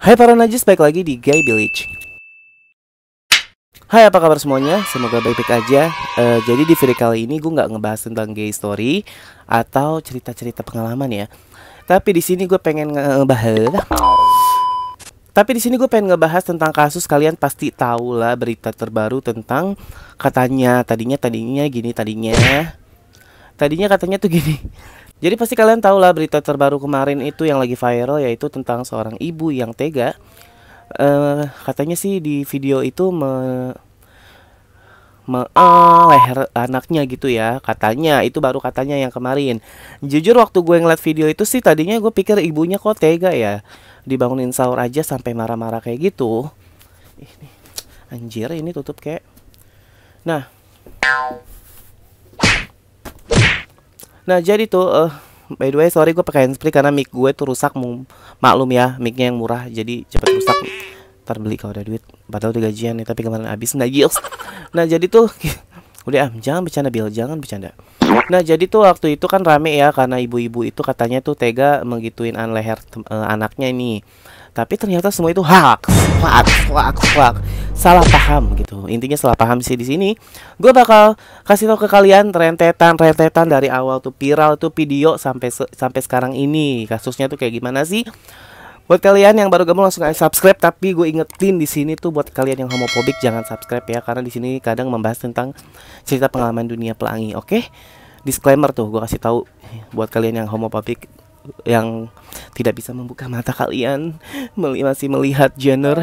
Hai para najis, balik lagi di Gay Village. Hai, apa kabar semuanya? Semoga baik-baik aja. Jadi di video kali ini gue nggak ngebahas tentang gay story atau cerita-cerita pengalaman ya. Tapi di sini gue pengen ngebahas tentang kasus. Kalian pasti tahu lah berita terbaru tentang tadinya katanya tuh gini. Jadi pasti kalian tahu lah berita terbaru kemarin itu yang lagi viral, yaitu tentang seorang ibu yang tega. Katanya sih di video itu leher anaknya gitu ya. Katanya itu baru katanya yang kemarin. Jujur waktu gue ngeliat video itu sih tadinya gue pikir ibunya kok tega ya, dibangunin sahur aja sampai marah-marah kayak gitu. Ini anjir, ini tutup kayak. Nah jadi tuh by the way sorry gue pakai handsfree karena mic gue tuh rusak. Maklum ya, micnya yang murah jadi cepet rusak. Ntar beli kalau ada duit, padahal udah gajian nih tapi kemarin habis. Nah jadi tuh udah jangan bercanda Bill, jangan bercanda. Nah jadi tuh waktu itu kan rame ya karena ibu-ibu itu katanya tuh tega menggituin leher anaknya ini. Tapi ternyata semua itu hoax, salah paham gitu. Intinya salah paham sih di sini. Gue bakal kasih tau ke kalian rentetan dari awal tuh viral tuh video sampai sekarang ini kasusnya tuh kayak gimana sih. Buat kalian yang baru gabung langsung aja subscribe. Tapi gue ingetin di sini tuh buat kalian yang homofobik jangan subscribe ya, karena di sini kadang membahas tentang cerita pengalaman dunia pelangi. Oke? Disclaimer tuh gue kasih tahu buat kalian yang homofobik yang tidak bisa membuka mata kalian, masih melihat gender,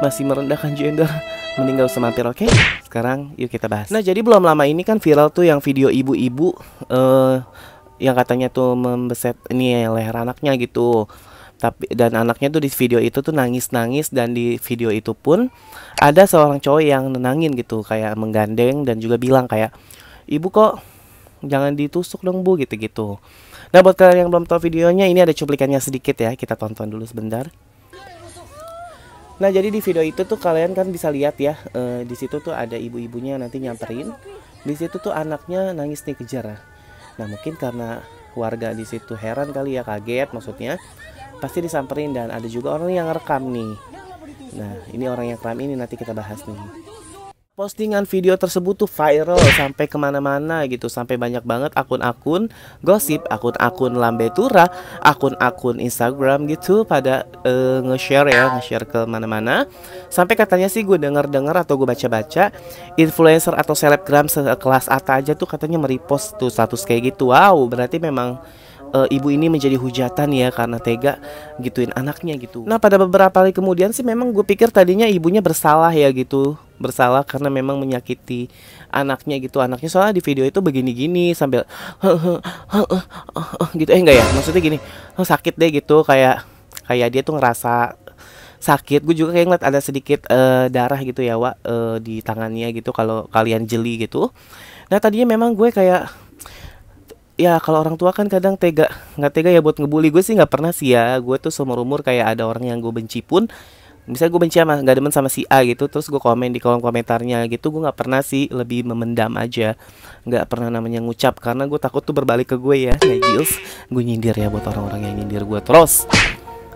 masih merendahkan gender, mending gak usah mampir. Oke? Sekarang yuk kita bahas. Nah jadi belum lama ini kan viral tuh yang video ibu-ibu yang katanya tuh membeset ini leher anaknya gitu. Dan anaknya tuh di video itu tuh nangis-nangis, dan di video itu pun ada seorang cowok yang nenangin gitu, kayak menggandeng dan juga bilang kayak, "Ibu kok jangan ditusuk dong Bu," gitu-gitu. Nah buat kalian yang belum tahu videonya, ini ada cuplikannya sedikit ya, kita tonton dulu sebentar. Nah jadi di video itu tuh kalian kan bisa lihat ya, di situ tuh ada ibu-ibunya nanti nyamperin. Di situ tuh anaknya nangis nih kejar. Nah mungkin karena warga di situ heran kali ya, kaget maksudnya, pasti disamperin. Dan ada juga orang yang rekam nih. Nah ini orang yang rekam ini nanti kita bahas nih. Postingan video tersebut tuh viral sampai kemana-mana gitu, sampai banyak banget akun-akun gosip, akun-akun lambe tura, akun-akun Instagram gitu pada nge-share ke mana-mana. Sampai katanya sih gue denger atau gue baca-baca, influencer atau selebgram sekelas Atta aja tuh katanya merepost tuh status kayak gitu. Wow, berarti memang ibu ini menjadi hujatan ya karena tega gituin anaknya gitu. Nah pada beberapa hari kemudian sih memang gue pikir tadinya ibunya bersalah ya gitu, bersalah karena memang menyakiti anaknya gitu. Anaknya soalnya di video itu begini-gini sambil gitu, enggak ya, maksudnya gini, sakit deh gitu, kayak dia tuh ngerasa sakit. Gue juga kayak ngeliat ada sedikit darah gitu ya Wak, di tangannya gitu kalau kalian jeli gitu. Nah tadinya memang gue kayak, ya kalau orang tua kan kadang nggak tega ya buat ngebully. Gue sih nggak pernah sih ya, gue tuh seumur umur kayak ada orang yang gue benci pun, misalnya gue benci sama nggak demen sama si A gitu, terus gue komen di kolom komentarnya gitu, gue nggak pernah sih, lebih memendam aja, nggak pernah namanya ngucap karena gue takut tuh berbalik ke gue ya, Najils. Gue nyindir ya buat orang-orang yang nyindir gue terus,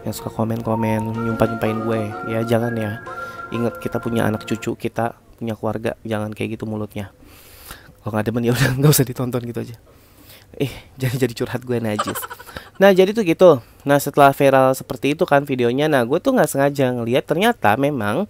yang suka komen-komen nyumpahin gue ya, jangan ya. Ingat kita punya anak cucu, kita punya keluarga, jangan kayak gitu mulutnya. Kalau nggak demen ya udah nggak usah ditonton gitu aja. Jadi curhat gue najis. Nah jadi tuh gitu. Nah setelah viral seperti itu kan videonya, nah gue tuh nggak sengaja ngeliat ternyata memang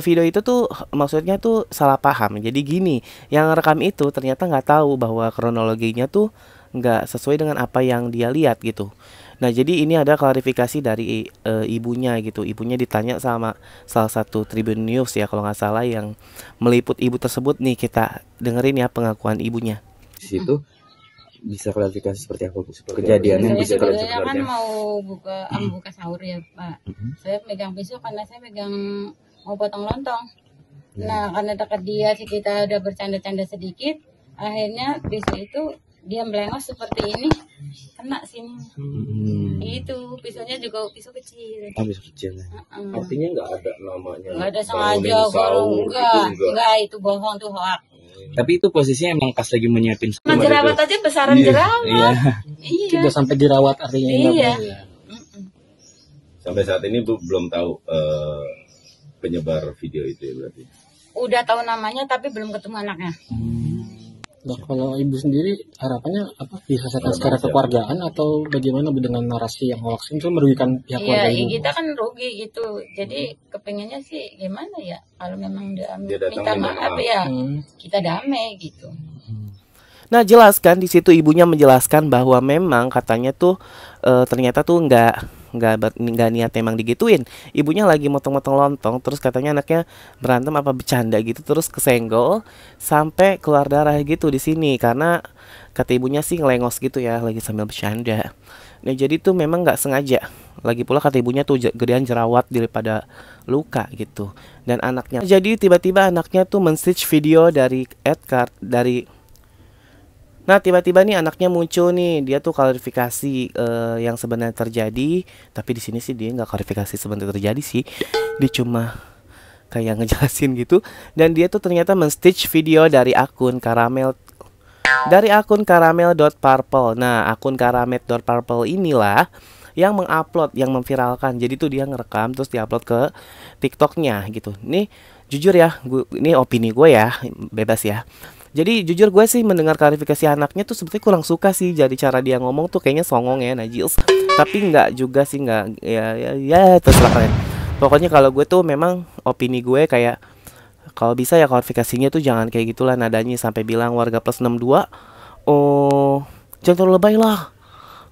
video itu tuh maksudnya tuh salah paham. Jadi gini, yang rekam itu ternyata nggak tahu bahwa kronologinya tuh nggak sesuai dengan apa yang dia lihat gitu. Nah jadi ini ada klarifikasi dari ibunya gitu. Ibunya ditanya sama salah satu Tribun News ya kalau nggak salah, yang meliput ibu tersebut nih. Kita dengerin ya pengakuan ibunya. Di situ bisa klarifikasi seperti apa Bu? Kejadiannya bisa saya kan mau buka sahur ya Pak. Saya megang pisau karena saya mau potong lontong. Nah karena dekat dia sih, kita udah bercanda-canda sedikit, akhirnya pisau itu dia melengos seperti ini, kena sini. Itu pisaunya juga pisau kecil. Pisau kecil. Artinya nggak ada namanya. Nggak ada sengaja, enggak itu bohong tuh, hoak. Tapi itu posisinya emang pas lagi menyiapin jerawat aja, besaran jerawat. Iya. Sudah sampai dirawat artinya. Iya. Sampai saat ini Bu belum tahu penyebar video itu ya berarti. Udah tahu namanya tapi belum ketemu anaknya. Nah, kalau ibu sendiri harapannya apa? Diselesaikan secara kekeluargaan atau bagaimana dengan narasi yang hoax itu merugikan pihak keluarga Iya, ibu? kita kan rugi gitu. Jadi kepengennya sih gimana ya? Kalau memang dia datang minta minta maaf maaf. ya, kita damai gitu. Nah, jelaskan di situ ibunya menjelaskan bahwa memang katanya tuh ternyata tuh nggak niat emang digituin. Ibunya lagi motong-motong lontong, terus katanya anaknya berantem apa bercanda gitu, terus kesenggol sampai keluar darah gitu di sini karena kata ibunya sih ngelengos gitu ya, lagi sambil bercanda. Nah, jadi tuh memang nggak sengaja. Lagi pula kata ibunya tuh gedean jerawat daripada luka gitu. Dan anaknya, jadi tiba-tiba anaknya tuh men-stitch video dari Edgar Nah, tiba-tiba nih anaknya muncul nih, dia tuh klarifikasi yang sebenarnya terjadi, tapi di sini sih dia nggak klarifikasi sebenarnya terjadi sih, dia cuma kayak ngejelasin gitu. Dan dia tuh ternyata men-stitch video dari akun karamel.purple. Nah, akun karamel.purple inilah yang mengupload, yang memviralkan. Jadi tuh dia ngerekam terus diupload ke TikToknya gitu. Nih jujur ya, ini opini gue ya, bebas ya. Jadi jujur gue sih mendengar klarifikasi anaknya tuh sebetulnya kurang suka sih, jadi cara dia ngomong tuh kayaknya songong ya, najis. Tapi nggak juga sih, nggak ya terserah kalian. Pokoknya kalau gue tuh memang opini gue kayak kalau bisa ya klarifikasinya tuh jangan kayak gitulah nadanya sampai bilang warga plus 62 oh jangan terlalu lebay lah.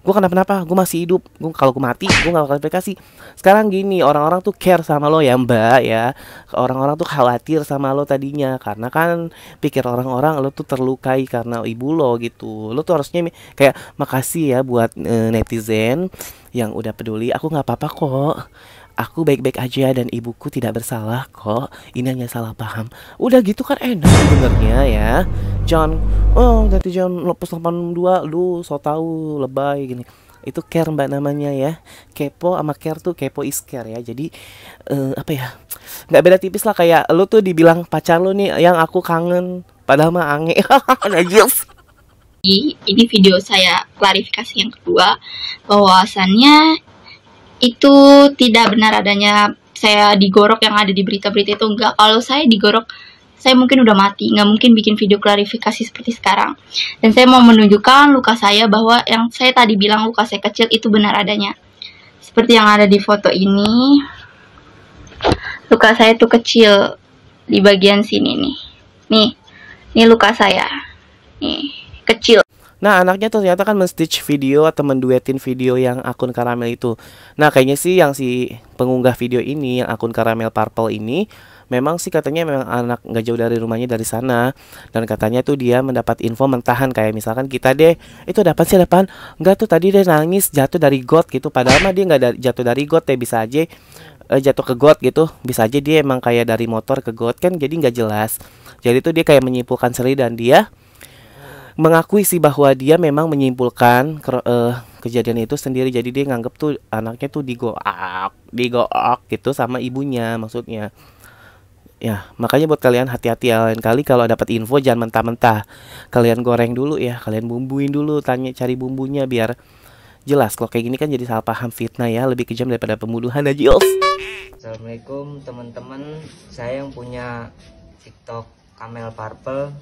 Gue kenapa-napa, gue masih hidup. Kalau gue mati, gue gak bakal klarifikasi. Sekarang gini, orang-orang tuh care sama lo ya mbak ya. Orang-orang tuh khawatir sama lo tadinya, karena kan pikir orang-orang lo tuh terlukai karena ibu lo gitu. Lo tuh harusnya kayak makasih ya buat netizen yang udah peduli. Aku gak apa-apa kok, aku baik-baik aja dan ibuku tidak bersalah kok. Ini hanya salah paham. Udah gitu kan enak sebenarnya ya. Jangan nanti jangan lepas 82 lu so tau lebay gini. Itu care mbak namanya ya. Kepo sama care tuh kepo is care ya. Jadi apa ya? Nggak beda tipis lah kayak lu tuh dibilang pacar lu nih yang aku kangen padahal mah ange. Najis. Ini video saya klarifikasi yang kedua, bahwasannya itu tidak benar adanya saya digorok yang ada di berita-berita itu. Enggak, kalau saya digorok saya mungkin udah mati, nggak mungkin bikin video klarifikasi seperti sekarang. Dan saya mau menunjukkan luka saya, bahwa yang saya tadi bilang luka saya kecil itu benar adanya. Seperti yang ada di foto ini, luka saya tuh kecil di bagian sini nih. Nih luka saya, nih kecil. Nah, anaknya ternyata kan men-stitch video atau menduetin video yang akun Karamel itu. Nah, kayaknya sih yang si pengunggah video ini, yang akun Karamel Purple ini, memang sih katanya memang anak nggak jauh dari rumahnya dari sana. Dan katanya tuh dia mendapat info mentahan, kayak misalkan kita deh, itu dapat sih depan, nggak tuh tadi dia nangis jatuh dari got gitu. Padahal mah dia nggak jatuh dari got ya, bisa aja jatuh ke got gitu. Bisa aja dia emang kayak dari motor ke got kan, jadi nggak jelas. Jadi tuh dia kayak menyimpulkan sendiri dan dia mengakui sih bahwa dia memang menyimpulkan kejadian itu sendiri. Jadi dia nganggep tuh anaknya tuh digoak gitu sama ibunya maksudnya. Ya, makanya buat kalian hati-hati ya, lain kali kalau dapat info jangan mentah-mentah. Kalian goreng dulu ya, kalian bumbuin dulu, cari bumbunya biar jelas. Kalau kayak gini kan jadi salah paham, fitnah ya, lebih kejam daripada pembunuhan aja. Assalamualaikum teman-teman, saya yang punya TikTok Kamel Purple.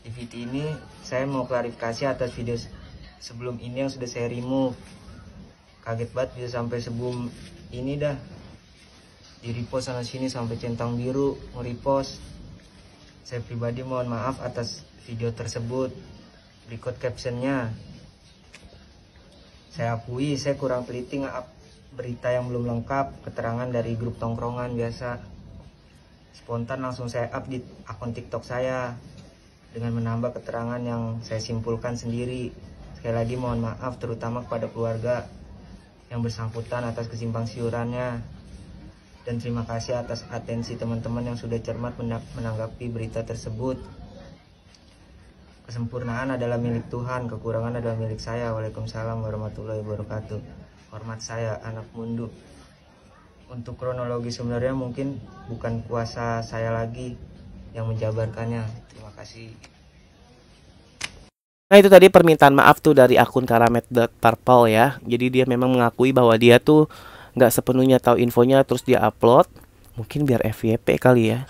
Di video ini saya mau klarifikasi atas video sebelum ini yang sudah saya remove. Kaget banget bisa sampai sebelum ini dah di repost sana sini sampai centang biru nge-repost. Saya pribadi mohon maaf atas video tersebut. Berikut captionnya. Saya akui saya kurang teliti nge-up berita yang belum lengkap, keterangan dari grup tongkrongan biasa. Spontan langsung saya up di akun TikTok saya dengan menambah keterangan yang saya simpulkan sendiri. Sekali lagi mohon maaf terutama kepada keluarga yang bersangkutan atas kesimpang siurannya. Dan terima kasih atas atensi teman-teman yang sudah cermat menanggapi berita tersebut. Kesempurnaan adalah milik Tuhan, kekurangan adalah milik saya. Waalaikumsalam warahmatullahi wabarakatuh. Hormat saya, anak mundu. Untuk kronologi sebenarnya mungkin bukan kuasa saya lagi yang menjabarkannya. Terima kasih. Nah, itu tadi permintaan maaf tuh dari akun Karamet.Purple ya. Jadi dia memang mengakui bahwa dia tuh nggak sepenuhnya tahu infonya terus dia upload, mungkin biar FYP kali ya.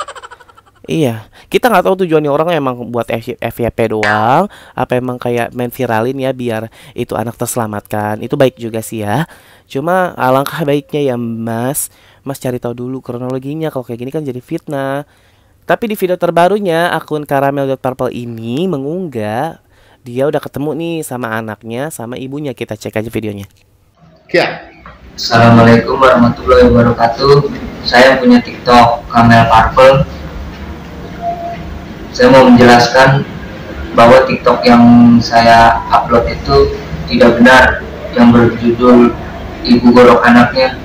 Iya, kita nggak tahu tujuannya orang emang buat FYP doang, apa emang kayak main viralin ya biar itu anak terselamatkan. Itu baik juga sih ya. Cuma alangkah baiknya ya Mas cari tahu dulu kronologinya. Kalau kayak gini kan jadi fitnah. Tapi di video terbarunya akun Caramel.Purple ini mengunggah dia udah ketemu nih sama anaknya sama ibunya. Kita cek aja videonya. Ya. Assalamualaikum warahmatullahi wabarakatuh. Saya punya TikTok Caramel Purple. Saya mau menjelaskan bahwa TikTok yang saya upload itu tidak benar, yang berjudul ibu gorok anaknya.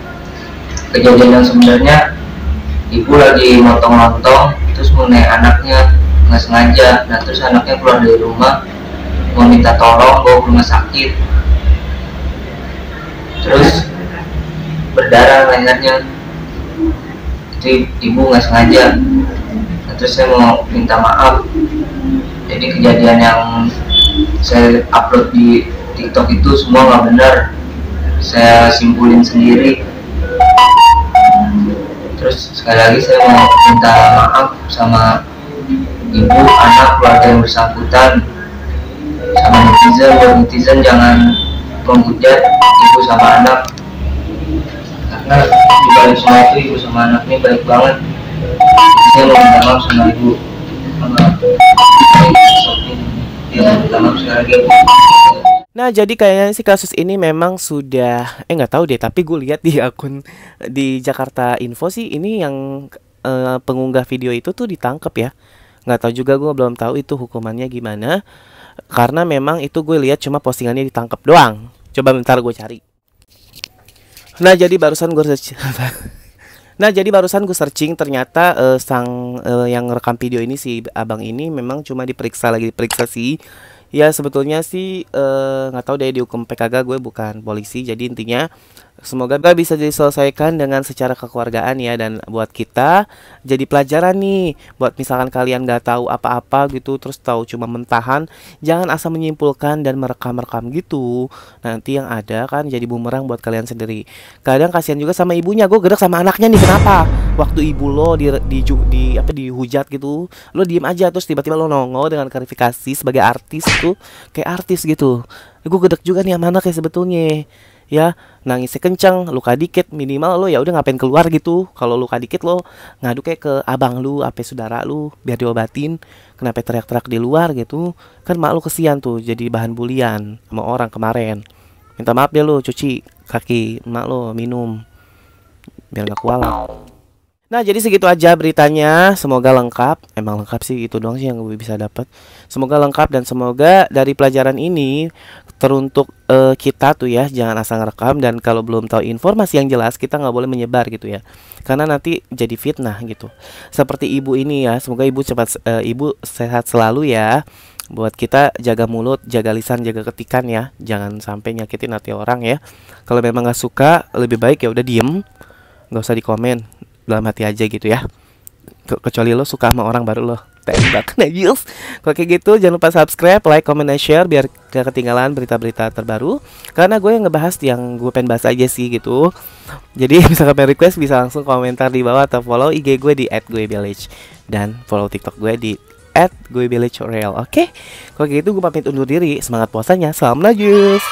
Kejadian yang sebenarnya, ibu lagi motong lontong terus mau naik anaknya, nggak sengaja. Nah terus anaknya keluar dari rumah mau minta tolong bawa ke rumah sakit, terus berdarah lehernya. Itu ibu nggak sengaja. Terus saya mau minta maaf. Jadi kejadian yang saya upload di TikTok itu semua nggak benar. Saya simpulin sendiri. Terus sekali lagi saya mau minta maaf sama ibu, anak, keluarga yang bersangkutan, sama netizen. Buat netizen jangan menghujat ibu sama anak, karena di balik semua itu ibu sama anak ini baik banget. Saya mau minta maaf sama ibu, sama minta maaf sekali lagi. Nah jadi kayaknya sih kasus ini memang sudah nggak tahu deh, tapi gue lihat di akun di Jakarta Info sih ini yang pengunggah video itu tuh ditangkap ya. Nggak tahu juga, gue belum tahu itu hukumannya gimana, karena memang itu gue lihat cuma postingannya ditangkap doang. Coba bentar gue cari. Nah jadi barusan gue searching ternyata yang rekam video ini si abang ini memang cuma diperiksa sih. Ya sebetulnya sih nggak tahu deh dihukum PKG, gue bukan polisi. Jadi intinya semoga bisa diselesaikan dengan secara kekeluargaan ya. Dan buat kita jadi pelajaran nih, buat misalkan kalian nggak tahu apa-apa gitu terus tahu cuma mentahan, jangan asal menyimpulkan dan merekam gitu. Nanti yang ada kan jadi bumerang buat kalian sendiri. Kadang kasihan juga sama ibunya. Gue gedek sama anaknya nih, kenapa waktu ibu lo dihujat gitu lo diem aja, terus tiba-tiba lo nongol dengan klarifikasi sebagai artis tuh kayak artis gitu. Gue gedek juga nih sama anaknya sebetulnya ya. Nangisnya kencang, luka dikit, minimal lo ya udah ngapain keluar gitu. Kalau luka dikit lo ngadu kayak ke abang lu, apa saudara lu biar diobatin. Kenapa teriak-teriak di luar gitu kan, mak lu kesian tuh jadi bahan bulian sama orang kemarin. Minta maaf deh lo, cuci kaki mak lo, minum biar gak kualat. Nah jadi segitu aja beritanya, semoga lengkap. Emang lengkap sih, itu doang sih yang gue bisa dapat. Semoga lengkap dan semoga dari pelajaran ini teruntuk kita tuh ya, jangan asal ngerekam. Dan kalau belum tahu informasi yang jelas kita nggak boleh menyebar gitu ya, karena nanti jadi fitnah gitu. Seperti ibu ini ya, semoga ibu ibu sehat selalu ya. Buat kita jaga mulut, jaga lisan, jaga ketikan ya, jangan sampai nyakitin hati orang ya. Kalau memang nggak suka lebih baik ya udah diem, nggak usah dikomen, dalam hati aja gitu ya. Kecuali lo suka sama orang baru lo tembak. Nah yes, kalau kayak gitu jangan lupa subscribe, like, comment, dan share biar gak ketinggalan berita-berita terbaru. Karena gue yang ngebahas yang gue pengen bahas aja sih gitu. Jadi misalkan pengen request bisa langsung komentar di bawah atau follow IG gue di @guevillage dan follow TikTok gue di @guevillagereal. Oke, kalau kayak gitu gue pamit undur diri. Semangat puasanya, salam najis.